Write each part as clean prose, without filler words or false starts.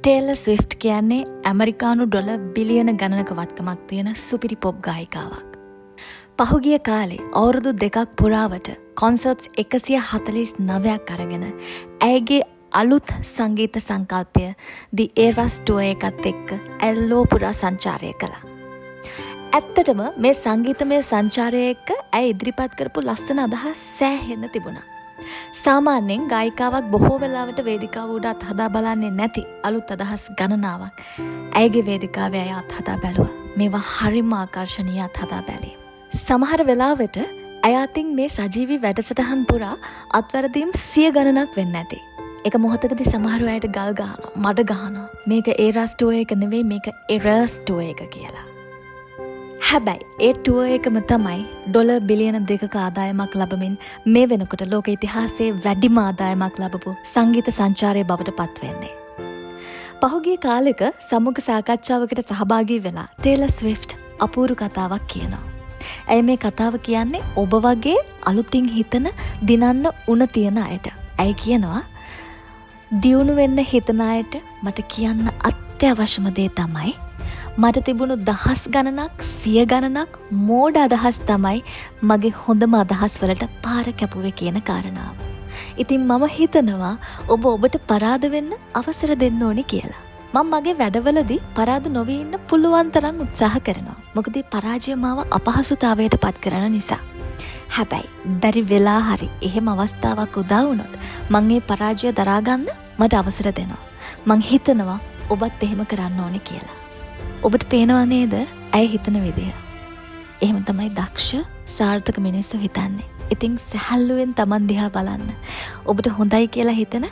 Taylor Swift කියන්නේ ඇමරිකානු dollar බිලියන ගණනක වත්කමක් තියෙන සුපිරි පොප් ගායිකාවක්. පහුගිය කාලේ අවුරුදු 2ක් පුරාවට කොන්සර්ට්ස් 149ක් අරගෙන ඇයගේ අලුත් සංගීත සංකල්පය The Eras Tour එකත් එක්ක ඇල්ලෝ පුරා සංචාරය කළා. ඇත්තටම මේ සංගීතමය සංචාරය එක්ක ඇය ඉදිරිපත් කරපු ලස්සන අදහස් සෑහෙන්න තිබුණා. සාමාන්‍යයෙන් ගායිකාවක් බොහෝ වෙලාවට වේදිකාව උඩ අත්හදා බලන්නේ නැති අලුත් අදහස් ගණනාවක් ඇයගේ වේදිකාවේ අය අත්හදා බැලුවා. මේවා හරිම ආකර්ශනීය අත්හදා බැලීම්. සමහර වෙලාවට ඇය අතින් මේ සජීවී වැඩසටහන් පුරා අත්වැරදීම් 100 ගණනක් වෙන්න ඇති. එක මොහොතකදී සමහර අයට ගල් ගහනවා, මඩ ගහනවා. මේක ඒරස් ටුවර් එක නෙවෙයි, මේක එරස් ටුවර් එක කියලා. හැබැයි ඒ ටුවර් එකම තමයි ඩොලර් බිලියන 2ක ආදායමක් ලබමින් මේ වෙනකොට ලෝක ඉතිහාසයේ වැඩිම ආදායමක් ලබපු සංගීත සංචාරය බවට පත්වෙන්නේ. පහුගිය කාලෙක සමුග සාකච්ඡාවකට සහභාගී වෙලා ටේලර් ස්විෆ්ට් අපූරු කතාවක් කියනවා. ඇය මේ කතාව කියන්නේ ඔබ වගේ අලුතින් හිතන දිනන්න උණ තියන අයට. ඇය කියනවා දියුණු වෙන්න හිතන අයට මට කියන්න අත්‍යවශ්‍යම දේ තමයි මට තිබුණු දහස් ගණනක් 100 ගණනක් මෝඩ අදහස් තමයි මගේ හොඳම අදහස් වලට පාර කැපුවේ කියන කාරණාව. ඉතින් මම හිතනවා ඔබට පරාද වෙන්න අවසර දෙන්න ඕනි කියලා. මම මගේ වැඩවලදී පරාද නොවී ඉන්න පුළුවන් තරම් උත්සාහ කරනවා. මොකද පරාජය මාව අපහසුතාවයට පත් කරන නිසා. හැබැයි බැරි වෙලා හරි එහෙම අවස්ථාවක් උදා වුණොත් මම මේ පරාජය දරා ගන්න මට අවසර දෙනවා. මං හිතනවා ඔබත් එහෙම කරන්න ඕනි කියලා. ඔබට පේනවා නේද ඇය හිතන විදිය? එහෙම තමයි දක්ෂ සාර්ථක මිනිස්සු හිතන්නේ. ඉතින් සැහැල්ලුවෙන් Taman දිහා බලන්න. ඔබට හොඳයි කියලා හිතන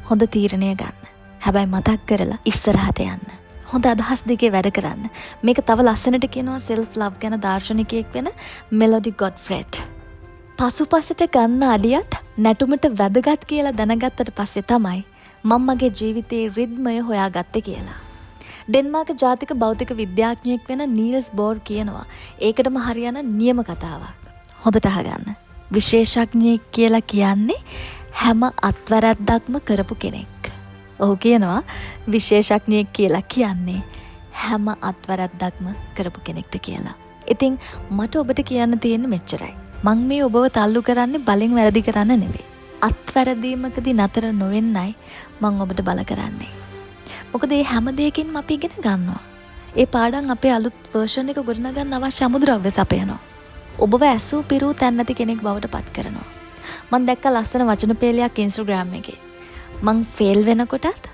හොඳ තීරණය ගන්න. හැබැයි මතක් කරලා ඉස්සරහට යන්න. හොඳ අදහස් දෙකේ වැඩ කරන්න. මේක තව ලස්සනට කියනවා self love ගැන දාර්ශනිකයෙක් වෙන මෙලොඩි ගොඩ්ෆ්‍රෙඩ්. පසුපසට ගන්න අඩියත් නැටුමට වැදගත් කියලා දැනගත්තට පස්සේ තමයි මම මගේ ජීවිතයේ රිද්මය හොයාගත්තේ කියලා. ඩෙන්මාර්ක් ජාතික භෞතික විද්‍යාඥයෙක් වෙන නීල්ස් බෝර් කියනවා ඒකටම හරියන නියම කතාවක්. හොඳට අහගන්න. විශේෂඥයෙක් කියලා කියන්නේ හැම අත්වැරද්දක්ම කරපු කෙනෙක්. ඔහු කියනවා විශේෂඥයෙක් කියලා කියන්නේ හැම අත්වැරද්දක්ම කරපු කෙනෙක්ට කියලා. ඉතින් මට ඔබට කියන්න තියෙන්නේ මෙච්චරයි. මං මේ ඔබව තල්ලු කරන්නේ බලෙන් වැරදි කරන්න නෙවෙයි. අත්වැරදීමකදී නතර නොවෙන්නයි මං ඔබට බල කරන්නේ. මොකද මේ හැම දෙයකින්ම අපි ඉගෙන ගන්නවා. ඒ පාඩම් අපේ අලුත් වර්ෂන් එක ගොඩනගන්න අවශ්‍ය අමුද්‍රව්‍ය සපයනවා. ඔබව ඇසූ පිරූ තැන් නැති කෙනෙක් බවට පත් කරනවා. මං දැක්ක ලස්සන වචන පේලියක් Instagram එකේ. මං ෆේල් වෙනකොටත්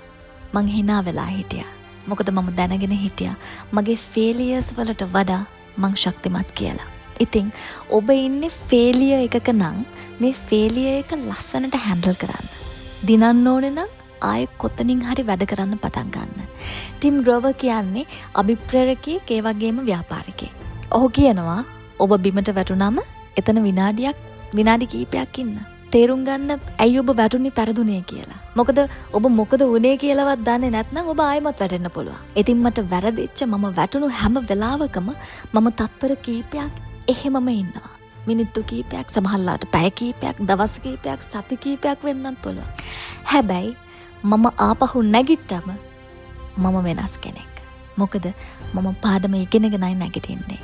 මං hina වෙලා හිටියා. මොකද මම දැනගෙන හිටියා මගේ ෆේලියර්ස් වලට වඩා මං ශක්තිමත් කියලා. ඉතින් ඔබ ඉන්නේ ෆේලියර් එකක නම් මේ ෆේලියර් එක ලස්සනට හැන්ඩල් කරන්න. දිනන්න ඕනේ නම් ආයෙ කොතනින් හරි වැඩ කරන්න පටන් ගන්න. ටිම් ග්‍රෝවර් කියන්නේ අභිප්‍රේරකයෙක් ඒ වගේම ව්‍යාපාරිකයෙක්. ඔහු කියනවා ඔබ බිමට වැටුනම එතන විනාඩි කිහිපයක් ඉන්න. තේරුම් ගන්න ඇයි ඔබ වැටුනේ පෙරදුනේ කියලා. මොකද වුනේ කියලාවත් දන්නේ නැත්නම් ඔබ ආයෙමත් වැටෙන්න පුළුවන්. ඉතින් මට වැරදිච්ච මම වැටුණු හැම වෙලාවකම මම තත්පර කිහිපයක් එහෙමම ඉන්නවා. මිනිත්තු කිහිපයක්, සමහරවිට පැය කිහිපයක්, දවස් කිහිපයක්, සති කිහිපයක් වෙන්නත් පුළුවන්. හැබැයි මම ආපහු නැගිට්ටම මම වෙනස් කෙනෙක්. මොකද මම පාඩම ඉගෙනගෙනයි නැගිටින්නේ.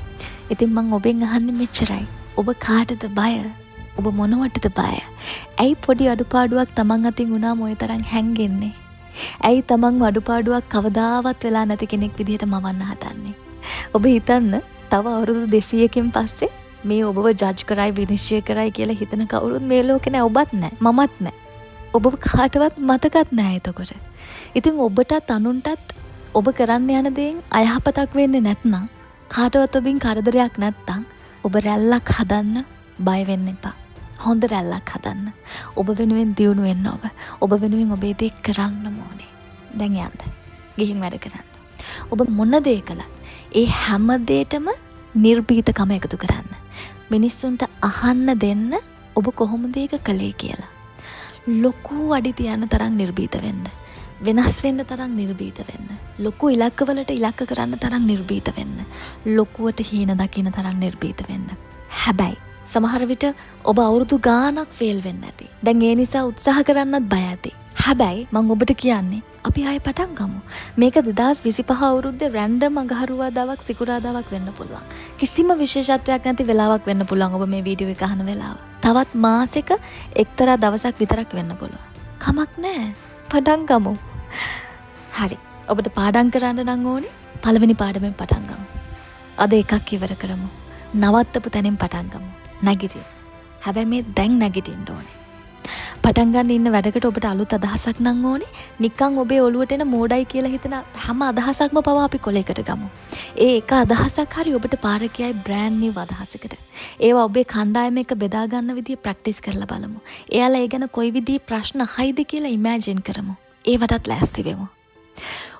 ඉතින් මං ඔබෙන් අහන්නේ මෙච්චරයි. ඔබ කාටද බය? ඔබ මොනවටද බය? ඇයි පොඩි අඩුපාඩුවක් Taman අතින් වුණාම ඔය තරම් හැංගෙන්නේ? ඇයි Taman අඩුපාඩුවක් කවදාවත් වෙලා නැති කෙනෙක් විදිහට මවන්න හදන්නේ? ඔබ හිතන්න තව අවුරුදු 200කින් පස්සේ මේ ඔබව ජජ් කරයි විනිශ්චය කරයි කියලා හිතන කවුරුත් මේ ලෝකේ නැහැ. ඔබත් නැහැ, මමත් නැහැ. ඔබ කාටවත් මතකත් නැහැ එතකොට. ඉතින් ඔබටත් අනුන්ටත් ඔබ කරන්න යන දේෙන් අයහපතක් වෙන්නේ නැත්නම්, කාටවත් ඔබින් කරදරයක් නැත්නම් ඔබ රැල්ලක් හදන්න බය වෙන්න එපා. හොඳ රැල්ලක් හදන්න. ඔබ වෙනුවෙන් දියුණු වෙන්න ඔබ වෙනුවෙන් ඔබේ දේ කරන්න ඕනේ. දැන් යන්න. ගිහින් වැඩ කරන්න. ඔබ මොන දේ කළත් ඒ හැම දෙයකම නිර්භීතකම එකතු කරන්න. මිනිස්සුන්ට අහන්න දෙන්න ඔබ කොහොමද ඒක කළේ කියලා. ලොකු අඩි තියන්න තරම් නිර්භීත වෙන්න. වෙනස් වෙන්න තරම් නිර්භීත වෙන්න. ලොකු ඉලක්කවලට ඉලක්ක කරන්න තරම් නිර්භීත වෙන්න. ලොකුවට හීන දකින්න තරම් නිර්භීත වෙන්න. හැබැයි සමහර විට ඔබ අවුරුදු ගාණක් ෆේල් වෙන්න ඇති. දැන් ඒ නිසා උත්සාහ කරන්නත් බය ඇති. හැබැයි මම ඔබට කියන්නේ අපි ආයෙ පටන් ගමු. මේක 2025 අවුරුද්දේ රැන්ඩම් අඟහරුවාදාවක් සිකුරාදාවක් වෙන්න පුළුවන්. කිසිම විශේෂත්වයක් නැති වෙලාවක් වෙන්න පුළුවන් ඔබ මේ වීඩියෝ එක අහන වෙලාව. තවත් මාසෙක එක්තරා දවසක් විතරක් වෙන්න පුළුවන්. කමක් නැහැ. පටන් ගමු. හරි. ඔබට පාඩම් කරන්න නම් ඕනේ පළවෙනි පාඩමෙන් පටන් ගමු. අද එකක් ඉවර කරමු. නවත්තපු තැනින් පටන් ගමු. නැගිටින්න. හැබැයි මේ දැන් නැගිටින්න ඕනේ. පටන් ගන්න ඉන්න වැඩකට ඔබට අලුත් අදහසක් නම් ඕනේ. නිකන් ඔබේ ඔළුවට එන මෝඩයි කියලා හිතන හැම අදහසක්ම පවා අපි කොලයකට ගමු. ඒ එක අදහසක් හරි ඔබට පාර කියයි බ්‍රෑන්ඩ් නිව් අදහසකට. ඒවා ඔබේ කණ්ඩායම එක බෙදා ගන්න විදිය ප්‍රැක්ටිස් කරලා බලමු. එයාලා ඒ ගැන කොයි විදිහේ ප්‍රශ්න අහයිද කියලා ඉමෑජින් කරමු. ඒවටත් ලෑස්ති වෙමු.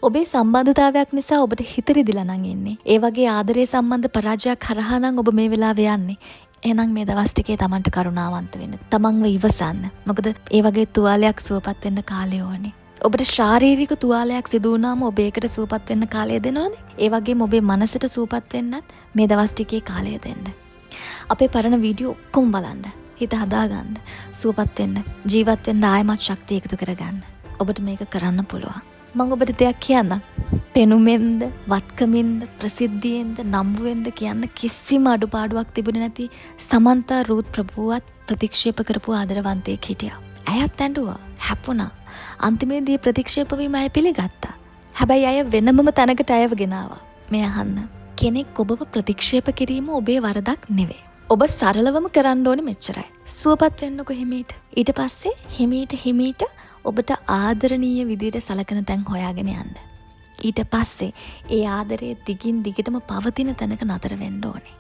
ඔබේ සම්බන්ධතාවයක් නිසා ඔබට හිත රිදිලා නම් ඉන්නේ. ඒ වගේ ආදරේ සම්බන්ධ පරාජයක් හරහා නම් ඔබ මේ වෙලාවේ යන්නේ. එහෙනම් මේ දවස් ටිකේ Tamanට කරුණාවන්ත වෙන්න. Tamanව ඉවසන්න. මොකද ඒ වගේ තුවාලයක් සුවපත් වෙන්න කාලය ඕනේ. ඔබට ශාරීරික තුවාලයක් සිදු වුණාම ඔබ ඒකට සුවපත් වෙන්න කාලය දෙනවනේ. ඒ වගේම ඔබේ මනසට සුවපත් වෙන්නත් මේ දවස් ටිකේ කාලය දෙන්න. අපේ පරණ වීඩියෝ ඔක්කොම බලන්න. හිත හදාගන්න. සුවපත් වෙන්න. ජීවත් වෙන්න ආයමත් ශක්තිය එකතු කරගන්න. ඔබට මේක කරන්න පුළුවන්. මම ඔබට දෙයක් කියන්නම්. පෙනුමෙන්ද, වත්කමින්ද, ප්‍රසිද්ධියෙන්ද, නම්බුවෙන්ද කියන්න කිසිම අඩුපාඩුවක් තිබුණේ නැති සමන්තා රූත් ප්‍රභුවත් ප්‍රතික්ෂේප කරපු ආදරවන්තයෙක් හිටියා. ඇයත් ඇඬුවා, හැපුණා. අන්තිමේදී ප්‍රතික්ෂේප වීම අය පිළිගත්තා. හැබැයි අය වෙනමම තැනකට අයව ගෙනාවා. මේ අහන්න. කෙනෙක් ඔබව ප්‍රතික්ෂේප කිරීම ඔබේ වරදක් නෙවෙයි. ඔබ සරලවම කරන්න ඕනේ මෙච්චරයි. සුවපත් වෙන්නකො හිමීට. ඊට පස්සේ හිමීට ඔබට ආදරණීය විදියට සලකන තැන් හොයාගෙන යන්න. ඊට පස්සේ ඒ ආදරයේ දිගින් දිගටම පවතින තැනක නතර වෙන්න ඕනේ.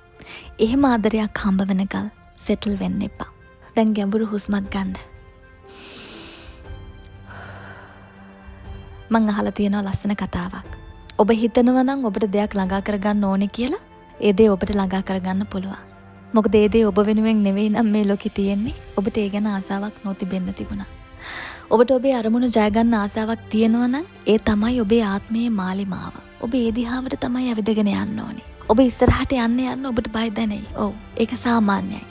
එහෙම ආදරයක් හම්බ වෙනකල් සෙටල් වෙන්න එපා. දැන් ගැඹුරු හුස්මක් ගන්න. මං අහලා තියෙනවා ලස්සන කතාවක්. ඔබ හිතනවා නම් ඔබට දෙයක් ළඟා කරගන්න ඕනේ කියලා, ඒ දේ ඔබට ළඟා කරගන්න පුළුවන්. මොකද ඒ දේ ඔබ වෙනුවෙන් නෙවෙයි නම් මේ ලෝකේ තියෙන්නේ. ඔබට ඒ ගැන ආසාවක් නොතිබෙන්න තිබුණා. ඔබට ඔබේ අරමුණ ජය ගන්න ආසාවක් තියෙනවා නම් ඒ තමයි ඔබේ ආත්මයේ මාලිමාව. ඔබ ඒ දිහාවට තමයි ඇවිදගෙන යන්න ඕනේ. ඔබ ඉස්සරහට යන්න ඔබට බය දැනෙයි. ඔව්, ඒක සාමාන්‍යයි.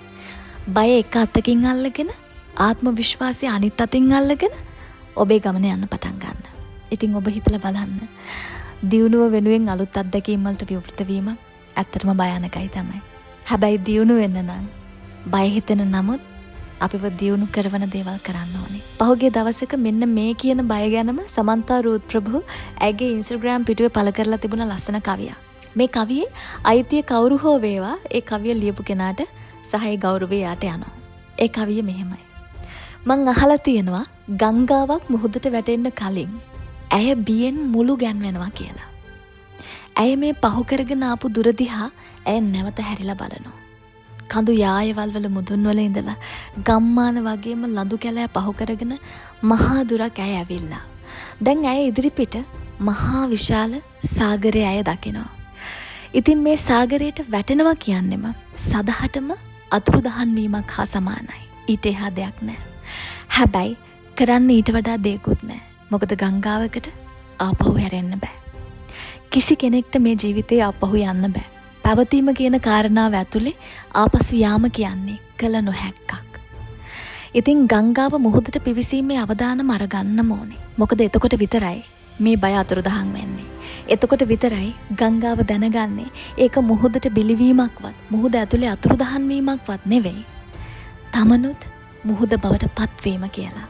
බය එක අතකින් අල්ලගෙන ආත්ම විශ්වාසය අනිත් අතින් අල්ලගෙන ඔබේ ගමන යන්න පටන් ගන්න. ඉතින් ඔබ හිතලා බලන්න. දියුණුව වෙනුවෙන් අලුත් අත්දැකීම් වලට විවෘත වීම ඇත්තටම භයානකයි තමයි. හැබැයි දියුණු වෙන්න නම් බය හිතෙන නමුත් අපිව දියුණු කරවන දේවල් කරන්න ඕනේ. පහුගිය දවසක මෙන්න මේ කියන බය ගැනම සමන්තා රූත් ප්‍රභු ඇගේ Instagram පිටුවේ පළ කරලා තිබුණ ලස්සන කවියක්. මේ කවියේ අයිතිය කවුරු හෝ වේවා ඒ කවිය ලියපු කෙනාට සහේ ගෞරවය යාට යනවා. ඒ කවිය මෙහෙමයි. මං අහලා තියෙනවා ගංගාවක් මුහුදට වැටෙන්න කලින් ඇය බියෙන් මුළු ගැන්වෙනවා කියලා. ඇය මේ පහු කරගෙන ආපු දුර දිහා ඇය නැවත හැරිලා බලනවා. කඳු යායවල් වල මුදුන් වල ඉඳලා ගම්මාන වගේම ලඳු කැලෑ පහු කරගෙන මහා දුරක් ඇය ඇවිල්ලා. දැන් ඇය ඉදිරිපිට මහා විශාල සාගරය ඇය දකිනවා. ඉතින් මේ සාගරයට වැටෙනවා කියන්නෙම සදහටම අතුරුදහන් වීමක් හා සමානයි. ඊට එහා දෙයක් නැහැ. හැබැයි කරන්න ඊට වඩා දෙයක්වත් නැහැ. මොකද ගංගාවකට ආපහු හැරෙන්න බෑ. කිසි කෙනෙක්ට මේ ජීවිතේ ආපහු යන්න බෑ. පැවතීම කියන කාරණාව ඇතුලේ ආපසු යාම කියන්නේ කළ නොහැක්කක්. ඉතින් ගංගාව මුහුදට පිවිසීමේ අවදානම අරගන්නම ඕනේ. මොකද එතකොට විතරයි මේ බය අතුරුදහන් වෙන්නේ. එතකොට විතරයි ගංගාව දැනගන්නේ ඒක මුහුදට බිලිවීමක්වත් මුහුද ඇතුලේ අතුරුදහන් වීමක්වත් නෙවෙයි. තමනුත් මුහුද බවට පත්වීම කියලා.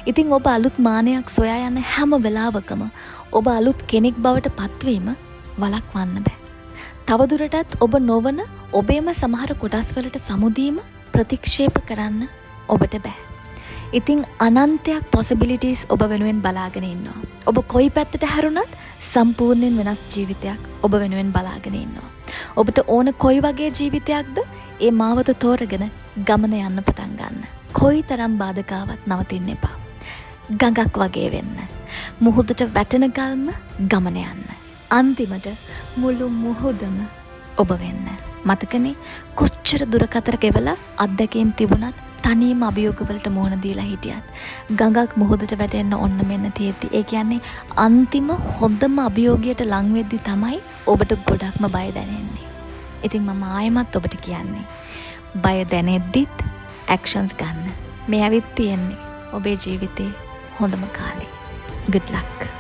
ඉතින් ඔබ අලුත් මානයක් සොයා යන හැම වෙලාවකම ඔබ අලුත් කෙනෙක් බවට පත්වීම වළක්වන්න බෑ. තවදුරටත් ඔබ නොවන ඔබේම සමහර කොටස් වලට සමුදීම ප්‍රතික්ෂේප කරන්න ඔබට බෑ. ඉතින් අනන්තයක් possibilities ඔබ වෙනුවෙන් බලාගෙන ඉන්නවා. ඔබ කොයි පැත්තට හැරුණත් සම්පූර්ණයෙන් වෙනස් ජීවිතයක් ඔබ වෙනුවෙන් බලාගෙන ඉන්නවා. ඔබට ඕන කොයි වගේ ජීවිතයක්ද ඒ මාවත තෝරගෙන ගමන යන්න පටන් ගන්න. කොයි තරම් බාධකාවක් නවතින්න එපා. ගඟක් වගේ වෙන්න. මුහුදට වැටෙනකල්ම ගමන යන්න. අන්තිමට මුළු මුහුදම ඔබ වෙන්න. මතකනේ කොච්චර දුරකතර ගෙවලා අත්දැකීම් තිබුණත් තනියම අභියෝගවලට මුහුණ දීලා හිටියත් ගඟක් මුහුදට වැටෙන්න ඔන්න මෙන්න තියෙද්දි ඒ කියන්නේ අන්තිම හොඳම අභියෝගයට ලං වෙද්දි තමයි ඔබට ගොඩක්ම බය දැනෙන්නේ. ඉතින් මම ආයෙමත් ඔබට කියන්නේ බය දැනෙද්දිත් ඇක්ෂන්ස් ගන්න. මේ ඇවිත් තියෙන්නේ ඔබේ ජීවිතේ හොඳම කාලේ. good luck.